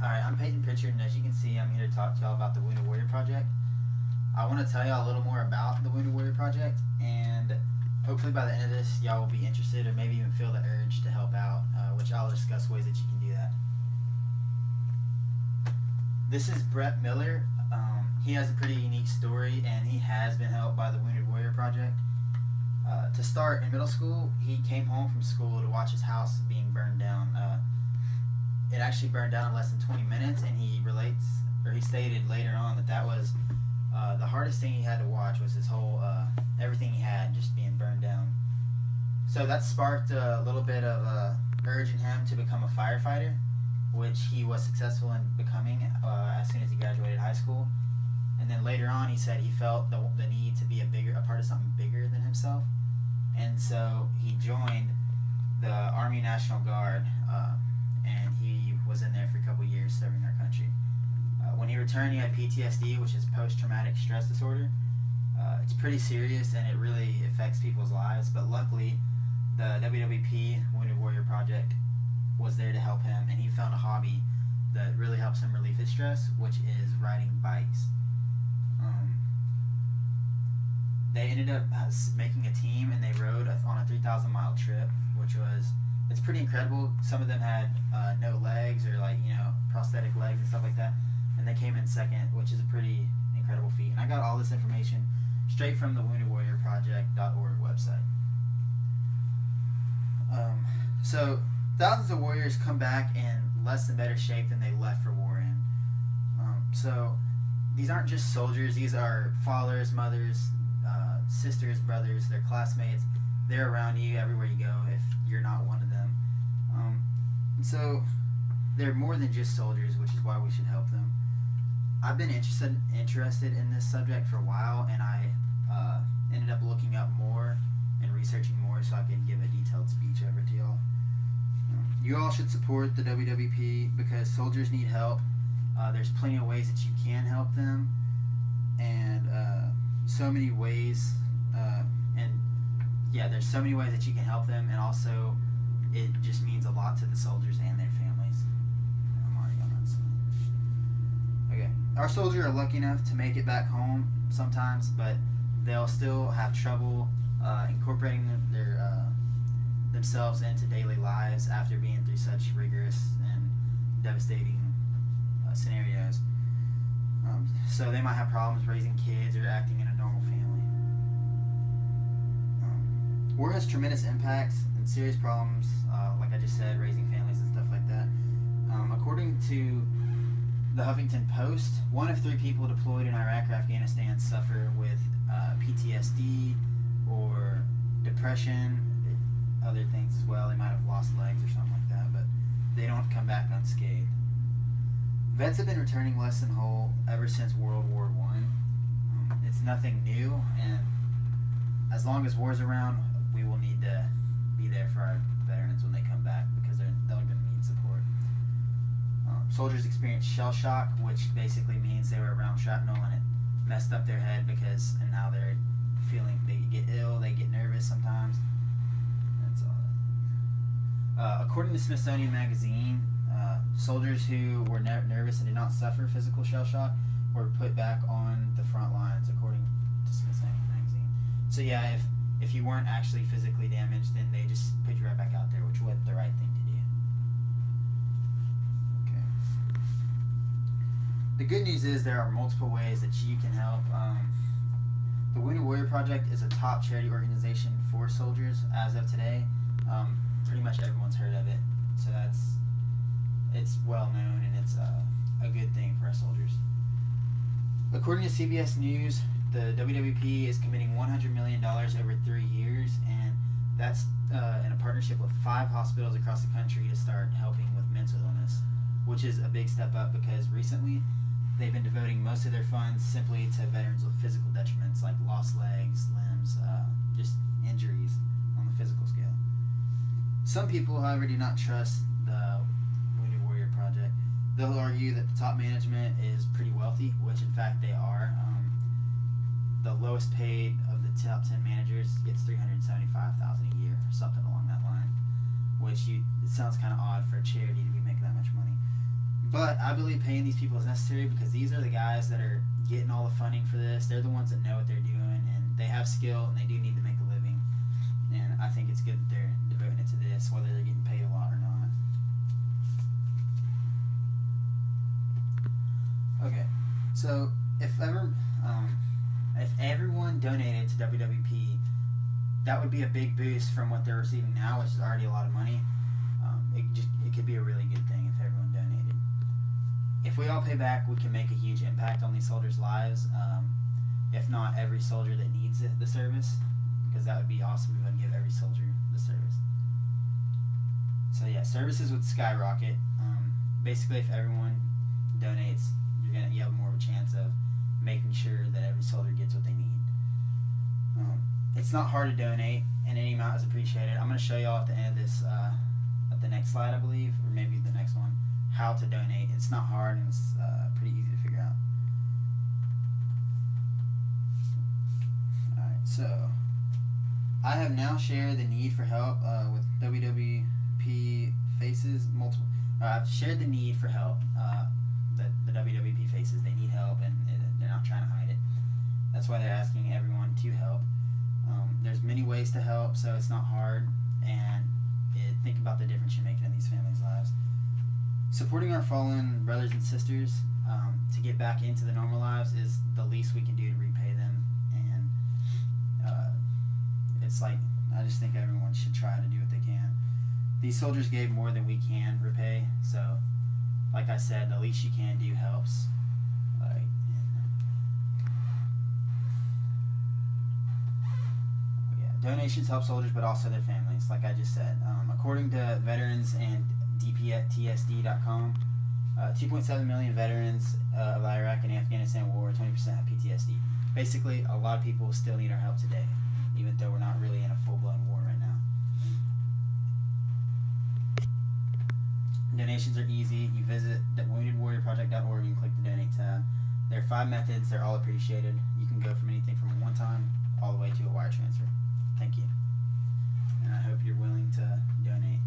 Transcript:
Alright, I'm Peyton Pritchard, and as you can see, I'm here to talk to y'all about the Wounded Warrior Project. I want to tell y'all a little more about the Wounded Warrior Project, and hopefully by the end of this, y'all will be interested or maybe even feel the urge to help out, which I'll discuss ways that you can do that. This is Brett Miller. He has a pretty unique story, and he has been helped by the Wounded Warrior Project. To start, in middle school, he came home from school to watch his house being burned down. It actually burned down in less than 20 minutes, and he stated later on that was the hardest thing he had to watch was his whole, everything he had just being burned down. So that sparked a little bit of urge in him to become a firefighter, which he was successful in becoming as soon as he graduated high school. And then later on, he said he felt the need to be a part of something bigger than himself. And so he joined the Army National Guard, and he was in there for a couple years serving our country. When he returned, he had PTSD, which is post-traumatic stress disorder. It's pretty serious, and it really affects people's lives. But luckily, the WWP Wounded Warrior Project was there to help him, and he found a hobby that really helps him relieve his stress, which is riding bikes. They ended up making a team, and they rode on a 3,000-mile trip, it's pretty incredible. Some of them had no legs or prosthetic legs and stuff like that, and they came in second, which is a pretty incredible feat. And I got all this information straight from the WoundedWarriorProject.org website. So thousands of warriors come back in less than better shape than they left for war in. So these aren't just soldiers; these are fathers, mothers, sisters, brothers, their classmates. They're around you everywhere you go if you're not one of them. And so they're more than just soldiers, which is why we should help them. I've been interested in this subject for a while, and I ended up looking up more and researching more so I could give a detailed speech over to y'all. You all should support the WWP because soldiers need help. There's plenty of ways that you can help them, and so many ways, there's so many ways that you can help them, and also it just means a lot to the soldiers and their families. I'm already on that slide. Okay, our soldiers are lucky enough to make it back home sometimes, but they'll still have trouble incorporating themselves into daily lives after being through such rigorous and devastating scenarios. So they might have problems raising kids or acting in a normal family. War has tremendous impacts and serious problems, like I just said, raising families and stuff like that. According to the Huffington Post, 1 of 3 people deployed in Iraq or Afghanistan suffer with PTSD or depression, other things as well. They might have lost legs or something like that, but they don't come back unscathed. Vets have been returning less than whole ever since World War I. It's nothing new, and as long as war's around, we will need to be there for our veterans when they come back because they're going to need support. Soldiers experience shell shock, which basically means they were around shrapnel and it messed up their head and now they're they get ill, they get nervous sometimes. That's all that. According to Smithsonian Magazine, soldiers who were nervous and did not suffer physical shell shock were put back on the front lines, according to Smithsonian Magazine. So yeah, if you weren't actually physically damaged, then they just put you right back out there, which was the right thing to do. Okay. The good news is there are multiple ways that you can help. The Wounded Warrior Project is a top charity organization for soldiers as of today. Pretty much everyone's heard of it, so it's well known, and it's a good thing for our soldiers. According to CBS News, the WWP is committing $100 million over 3 years, and that's in a partnership with 5 hospitals across the country to start helping with mental illness, which is a big step up because recently they've been devoting most of their funds simply to veterans with physical detriments like lost legs, limbs, just injuries on the physical scale. Some people, however, do not trust the Wounded Warrior Project. They'll argue that the top management is pretty wealthy, which in fact they are. The lowest paid of the top 10 managers gets $375,000 a year, or something along that line. Which it sounds kind of odd for a charity to be making that much money. But I believe paying these people is necessary because these are the guys that are getting all the funding for this. They're the ones that know what they're doing, and they have skill, and they do need to make a living. And I think it's good that they're devoting it to this, whether they're getting paid a lot or not. Okay, so if everyone donated to WWP, that would be a big boost from what they're receiving now, which is already a lot of money. It could be a really good thing if everyone donated. If we all pay back, we can make a huge impact on these soldiers' lives. If not every soldier that needs the service, because that would be awesome. We would give every soldier the service. So yeah, services would skyrocket. Basically, if everyone donates, you have more of a chance of making sure that every soldier gets what they need. It's not hard to donate, and any amount is appreciated. I'm going to show y'all at the end of this, at the next slide, I believe, or maybe the next one, how to donate. It's not hard, and it's pretty easy to figure out. Alright, so I have now shared the need for help with WWP Faces. I've shared the need for help. The WWP Faces, they need help, and they're not trying to hide it. That's why they're asking everyone to help. There's many ways to help, so it's not hard, and think about the difference you're making in these families' lives. Supporting our fallen brothers and sisters to get back into the normal lives is the least we can do to repay them, and it's like, I just think everyone should try to do what they can. These soldiers gave more than we can repay, so like I said, the least you can do helps. Donations help soldiers, but also their families, like I just said. According to veterans and DPTSD.com, 2.7 million veterans of the Iraq and Afghanistan war, 20% have PTSD. Basically, a lot of people still need our help today, even though we're not really in a full-blown war right now. Donations are easy. You visit woundedwarriorproject.org and click the donate tab. There are 5 methods. They're all appreciated. You can go from anything from a one-time all the way to a wire transfer. Thank you. And I hope you're willing to donate.